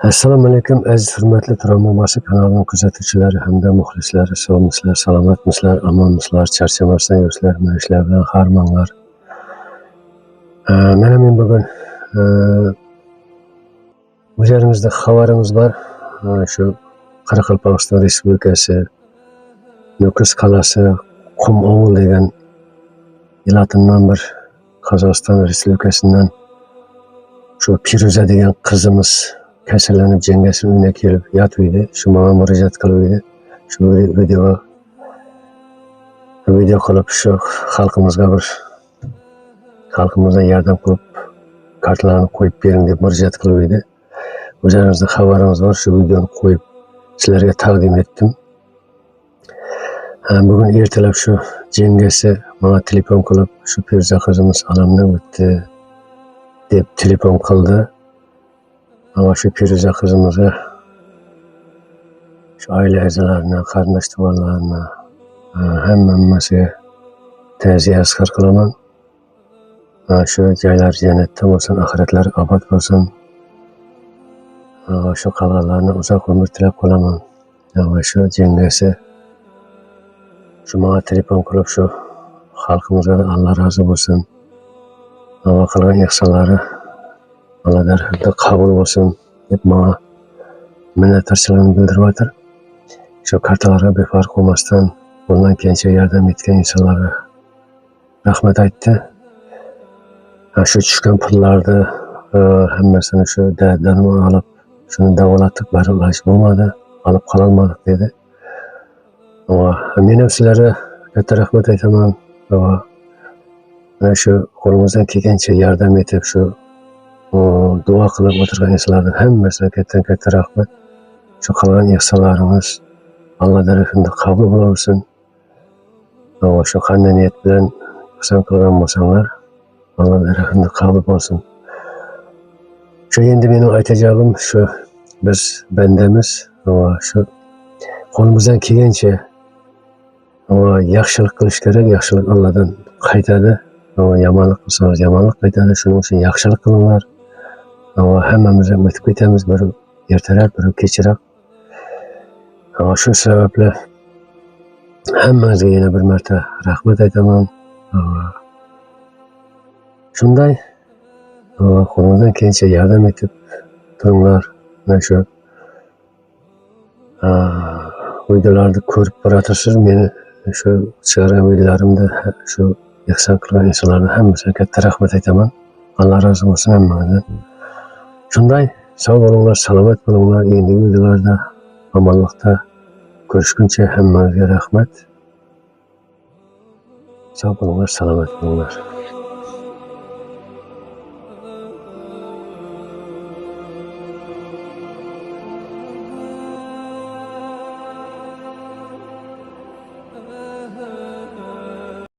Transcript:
Assalomu alaykum aziz hurmatli Turon Momosi kanalining kuzatuvchilari hamda muxlislari. Sog'misizlar, salomatmisizlar, omonmisizlar, charchamasdan yuribsizlar, mana ishlar bilan harmanglar. Mana men bugun o'zlaringizda xabarimiz bor. Shu Qoraqalpog'iston Respublikasi Nukus qalasi Qum-Ovul degan yalatindan bir Qozog'iston Respublikasidan shu Piruza degan qizimiz kasallanib jengasini uyga kelib yotibdi. Shu menga murojaat qilibdi. Shu video qilib shu xalqimizga yordam qilib kartalarni qo'yib bering deb murojaat qilibdi. O'zlaringizda xabarimiz bor. Shu videoni qo'yib sizlarga taqdim etdim. Bugun ertalab shu jengasi menga telefon qilib, shu Piruza qizimiz olamdan o'tdi deb telefon qildi. Ama şu Piruza kızımıza, şu aile a'zolarini, qarindosh to'g'onlarni hammasiga ta'ziya izhor qilaman. Shu joylar jannatda bo'lsin, oxiratlari obod bo'lsin. Shu qabrlarni uzoq umr tilab qolaman. Va shu jengasi shu menga telefon qilib, shu xalqimizga Alloh rozi bo'lsin. Va qilgan ihsonlari Allah darhada qabul olsun deb bana minnatdorchiligini bildirib, shu kartalarga befarq olmasdan bundan keyincha yordam etgan insonlarga rahmat aytdi. Shu tushgan pullarni hammasini shu darmon olib, shuni davolatib baribir bo'lmadi, olib qololmadik dedi. Men ham sizlarga katta rahmat aytaman va shu qo'limizdan kelgancha yordam etib, shu duo qilib o'tirgan insonlarning hammasiga katta rahmat. Shu qilgan ihsonlarimiz Alloh darg'asida qabul bo'lsin. Va shu qanday niyat bilan ihson qilgan bo'lsanglar, Alloh darg'asida qabul bo'lsin. Shu endi mening aytacağım shu, biz bandamiz va shu qo'limizdan kelgancha yaxshilik qilish kerak. Yaxshilik Allohdan qaytadi. Yomonlik qilsangiz yomonlik qaytadi. Shuning uchun yaxshilik qilinglar. Hammamiz ham o'tib ketamiz, bir ertaroq, bir kechroq. Shu sababli hammangizga yana bir marta rahmat aytaman. Shunday qo'lingizdan kelgancha yordam etib turinglar. Mana shu videolarni ko'rib boratirsiz. Meni shu chiqargan videolarimda shu ihson qilgan insonlarning hammasiga katta rahmat aytaman. Alloh rozi bo'lsin hammangizdan. Shunday sog' bo'linglar, salomat bo'linglar. Endi videolarda omonlikda ko'rishguncha hammangizga rahmat. Sog' bo'linglar, salomat bo'linglar.